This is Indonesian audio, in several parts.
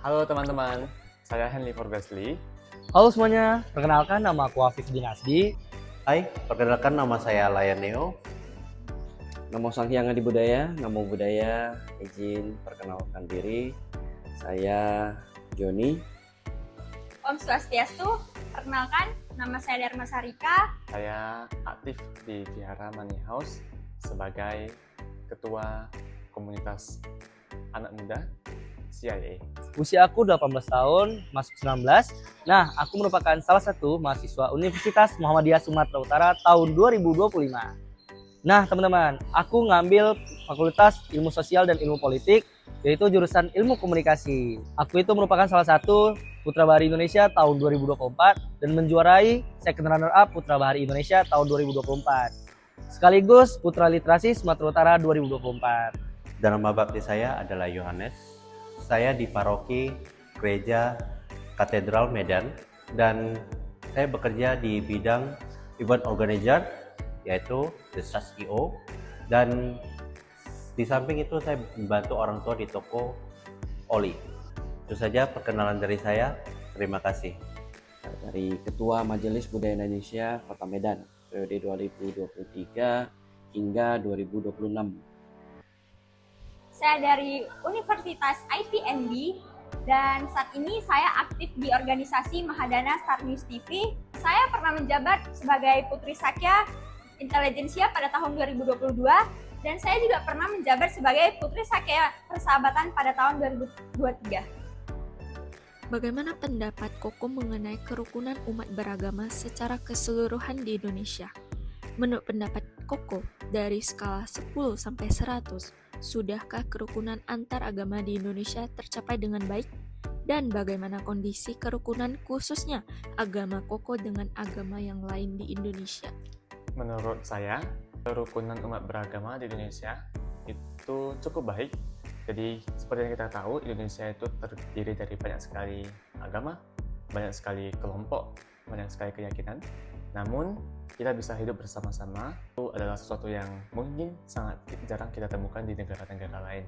Halo teman-teman, saya Henry Forgesli. Halo semuanya, perkenalkan nama aku Hafiz bin Asdi. Hai, perkenalkan nama saya Layan Neo. Namo Sanghyang Adi Budaya, Namo Budaya, izin perkenalkan diri. Saya Joni. Om Swastiastu, perkenalkan nama saya Dharma Sarika. Saya aktif di Vihara Money House sebagai Ketua Komunitas Anak Muda CIA. Usia aku 18 tahun, masuk 19. Nah, aku merupakan salah satu mahasiswa Universitas Muhammadiyah Sumatera Utara tahun 2025. Nah, teman-teman, aku ngambil Fakultas Ilmu Sosial dan Ilmu Politik, yaitu jurusan Ilmu Komunikasi. Aku itu merupakan salah satu Putra Bahari Indonesia tahun 2024 dan menjuarai second runner up Putra Bahari Indonesia tahun 2024. Sekaligus Putra Literasi Sumatera Utara 2024. Dan nama bakti saya adalah Yohanes. Saya di paroki Gereja Katedral Medan dan saya bekerja di bidang event organizer yaitu The SEO, dan di samping itu saya membantu orang tua di toko oli. Itu saja perkenalan dari saya. Terima kasih. Dari Ketua Majelis Budaya Indonesia Kota Medan periode 2023 hingga 2026. Saya dari Universitas IPNB dan saat ini saya aktif di organisasi Mahadana Star News TV. Saya pernah menjabat sebagai Putri Sakya Intelijensia pada tahun 2022 dan saya juga pernah menjabat sebagai Putri Sakya Persahabatan pada tahun 2023. Bagaimana pendapat Koko mengenai kerukunan umat beragama secara keseluruhan di Indonesia? Menurut pendapat Koko, dari skala 10 sampai 100, sudahkah kerukunan antar agama di Indonesia tercapai dengan baik? Dan bagaimana kondisi kerukunan khususnya agama Koko dengan agama yang lain di Indonesia? Menurut saya, kerukunan umat beragama di Indonesia itu cukup baik. Jadi seperti yang kita tahu, Indonesia itu terdiri dari banyak sekali agama, banyak sekali kelompok, banyak sekali keyakinan. Namun, kita bisa hidup bersama-sama itu adalah sesuatu yang mungkin sangat jarang kita temukan di negara-negara lain.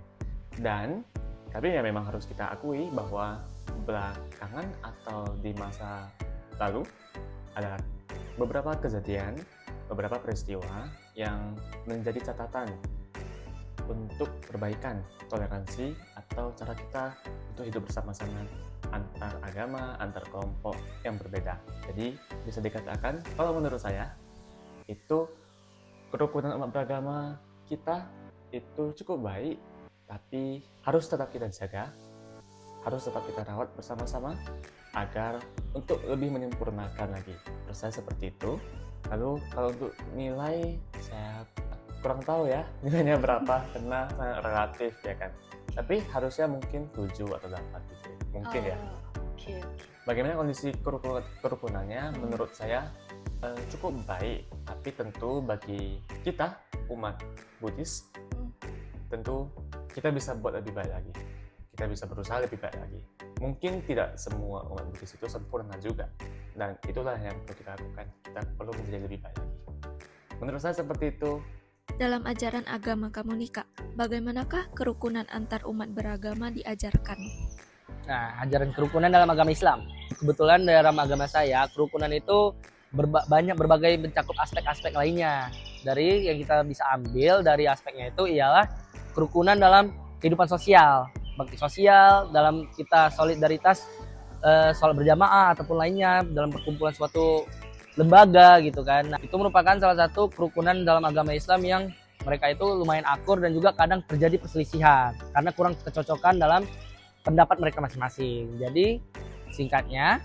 Dan, tapi ya memang harus kita akui bahwa belakangan atau di masa lalu ada beberapa kejadian, beberapa peristiwa yang menjadi catatan untuk perbaikan toleransi atau cara kita untuk hidup bersama-sama antar agama, antar kelompok yang berbeda. Jadi bisa dikatakan kalau menurut saya itu kerukunan umat beragama kita itu cukup baik, tapi harus tetap kita jaga, harus tetap kita rawat bersama-sama agar untuk lebih menyempurnakan lagi. Menurut saya seperti itu. Lalu kalau untuk nilai saya kurang tahu ya nilainya berapa karena sangat relatif ya kan. Tapi harusnya mungkin 7 atau 8 gitu. Mungkin ya. Okay. Bagaimana kondisi kerukunannya? Menurut saya cukup baik, tapi tentu bagi kita umat Buddhis tentu kita bisa buat lebih baik lagi. Kita bisa berusaha lebih baik lagi. Mungkin tidak semua umat Buddhis itu sempurna juga, dan itulah yang perlu kita lakukan. Kita perlu menjadi lebih baik lagi. Menurut saya seperti itu. Dalam ajaran agama Kamunika, bagaimanakah kerukunan antar umat beragama diajarkan? Nah, ajaran kerukunan dalam agama Islam. Kebetulan dalam agama saya, kerukunan itu banyak berbagai mencakup aspek-aspek lainnya. Dari yang kita bisa ambil dari aspeknya itu ialah kerukunan dalam kehidupan sosial, bakti sosial, dalam kita solidaritas, sholat berjamaah ataupun lainnya dalam perkumpulan suatu lembaga gitu kan. Nah, itu merupakan salah satu kerukunan dalam agama Islam yang mereka itu lumayan akur dan juga kadang terjadi perselisihan karena kurang kecocokan dalam pendapat mereka masing-masing. Jadi singkatnya,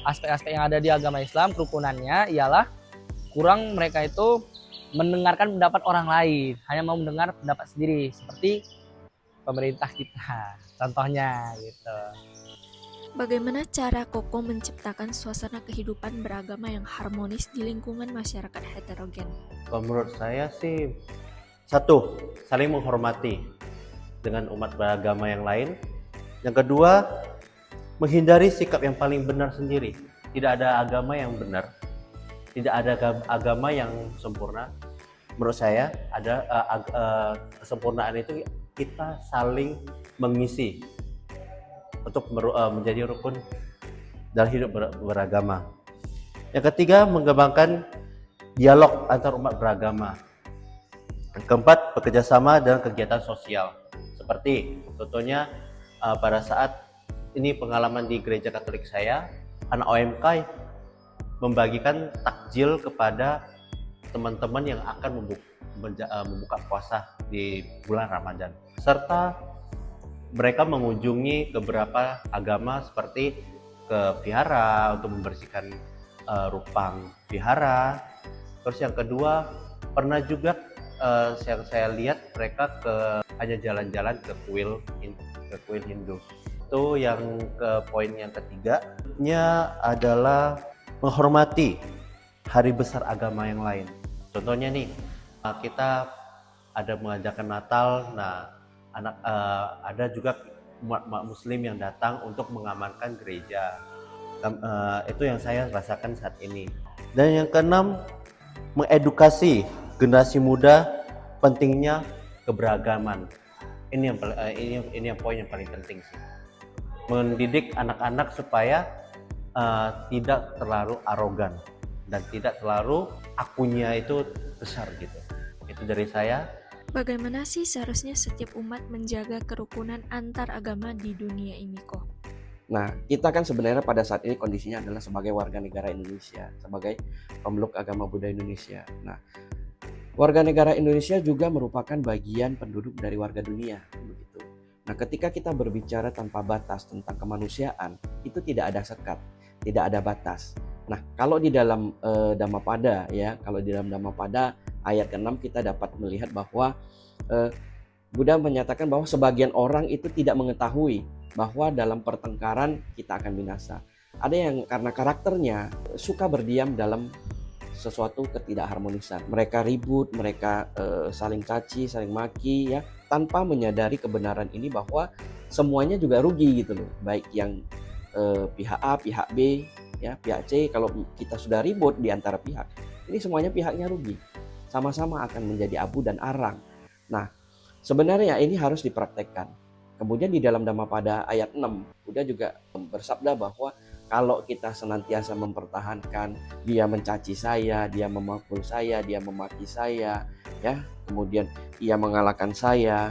aspek-aspek yang ada di agama Islam kerukunannya ialah kurang mereka itu mendengarkan pendapat orang lain, hanya mau mendengar pendapat sendiri seperti pemerintah kita contohnya gitu. Bagaimana cara Koko menciptakan suasana kehidupan beragama yang harmonis di lingkungan masyarakat heterogen? Kalau menurut saya sih, satu, saling menghormati dengan umat beragama yang lain. Yang kedua, menghindari sikap yang paling benar sendiri. Tidak ada agama yang benar, tidak ada agama yang sempurna. Menurut saya, ada kesempurnaan itu kita saling mengisi untuk menjadi rukun dalam hidup beragama. Yang ketiga, mengembangkan dialog antar umat beragama. Yang keempat, bekerjasama dalam kegiatan sosial. Seperti contohnya pada saat ini pengalaman di gereja Katolik saya, anak OMK membagikan takjil kepada teman-teman yang akan membuka puasa di bulan Ramadan. Serta mereka mengunjungi beberapa agama seperti ke vihara untuk membersihkan rupang vihara. Terus yang kedua, pernah juga yang saya lihat mereka hanya jalan-jalan ke kuil Hindu. Itu yang ke poin yang ketiganya adalah menghormati hari besar agama yang lain. Contohnya nih, kita ada mengajarkan Natal. Nah, ada juga umat Muslim yang datang untuk mengamankan gereja. Itu yang saya rasakan saat ini. Dan yang keenam, mengedukasi generasi muda pentingnya keberagaman. Ini yang poin yang paling penting sih. Mendidik anak-anak supaya tidak terlalu arogan dan tidak terlalu akunya itu besar gitu. Itu dari saya. Bagaimana sih seharusnya setiap umat menjaga kerukunan antar agama di dunia ini, Ko? Nah, kita kan sebenarnya pada saat ini kondisinya adalah sebagai warga negara Indonesia, sebagai pemeluk agama Buddha Indonesia. Nah, warga negara Indonesia juga merupakan bagian penduduk dari warga dunia, begitu. Nah, ketika kita berbicara tanpa batas tentang kemanusiaan, itu tidak ada sekat, tidak ada batas. Nah, kalau di dalam Dhammapada ya, kalau di dalam Dhammapada ayat ke-6 kita dapat melihat bahwa Buddha menyatakan bahwa sebagian orang itu tidak mengetahui bahwa dalam pertengkaran kita akan binasa. Ada yang karena karakternya suka berdiam dalam sesuatu ketidakharmonisan. Mereka ribut, mereka saling caci, saling maki ya, tanpa menyadari kebenaran ini bahwa semuanya juga rugi gitu loh. Baik yang pihak A, pihak B, ya, pihak C. Kalau kita sudah ribut di antara pihak, ini semuanya pihaknya rugi. Sama-sama akan menjadi abu dan arang. Nah, sebenarnya ini harus dipraktekkan. Kemudian di dalam Dhammapada ayat 6, Buddha juga bersabda bahwa kalau kita senantiasa mempertahankan dia mencaci saya, dia memukul saya, dia memaki saya, ya, kemudian ia mengalahkan saya.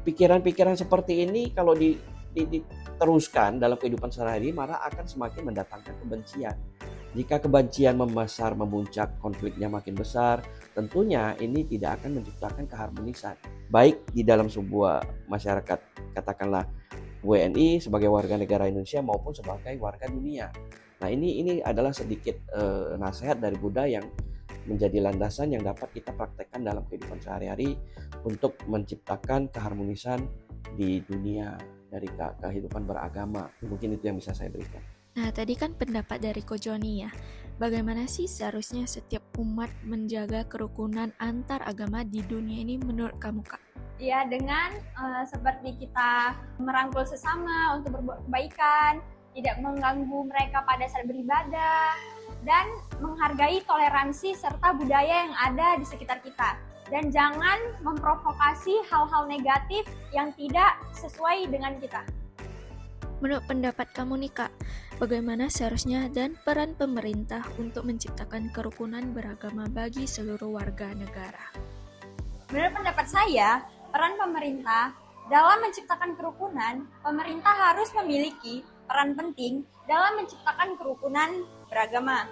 Pikiran-pikiran seperti ini kalau diteruskan dalam kehidupan sehari-hari, malah akan semakin mendatangkan kebencian. Jika kebencian membesar, memuncak, konfliknya makin besar, tentunya ini tidak akan menciptakan keharmonisan. Baik di dalam sebuah masyarakat, katakanlah WNI sebagai warga negara Indonesia maupun sebagai warga dunia. Nah, ini adalah sedikit nasihat dari Buddha yang menjadi landasan yang dapat kita praktekkan dalam kehidupan sehari-hari untuk menciptakan keharmonisan di dunia dari kehidupan beragama. Mungkin itu yang bisa saya berikan. Nah, tadi kan pendapat dari Ko Joni ya. Bagaimana sih seharusnya setiap umat menjaga kerukunan antar agama di dunia ini menurut kamu, Kak? Ya, dengan seperti kita merangkul sesama untuk berbuat kebaikan, tidak mengganggu mereka pada saat beribadah, dan menghargai toleransi serta budaya yang ada di sekitar kita. Dan jangan memprovokasi hal-hal negatif yang tidak sesuai dengan kita. Menurut pendapat kamu nih, Kak, bagaimana seharusnya dan peran pemerintah untuk menciptakan kerukunan beragama bagi seluruh warga negara? Menurut pendapat saya, peran pemerintah dalam menciptakan kerukunan, pemerintah harus memiliki peran penting dalam menciptakan kerukunan beragama,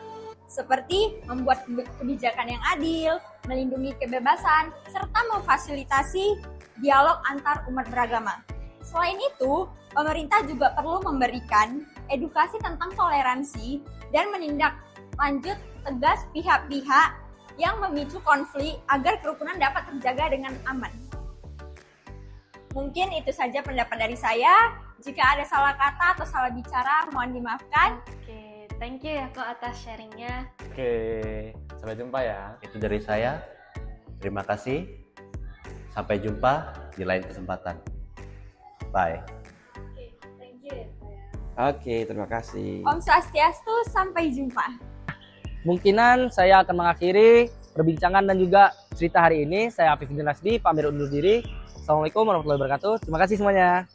seperti membuat kebijakan yang adil, melindungi kebebasan, serta memfasilitasi dialog antar umat beragama. Selain itu, pemerintah juga perlu memberikan edukasi tentang toleransi dan menindak lanjut tegas pihak-pihak yang memicu konflik agar kerukunan dapat terjaga dengan aman. Mungkin itu saja pendapat dari saya. Jika ada salah kata atau salah bicara, mohon dimaafkan. Oke, thank you ya Ko atas sharingnya. Oke, sampai jumpa ya. Itu dari saya. Terima kasih. Sampai jumpa di lain kesempatan. Bye. Oke, thank you ya Ko ya. Oke, terima kasih. Om Swastiastu, sampai jumpa. Kemungkinan saya akan mengakhiri perbincangan dan juga cerita hari ini. Saya Afif Nasbi, pamit undur diri. Assalamualaikum warahmatullahi wabarakatuh. Terima kasih semuanya.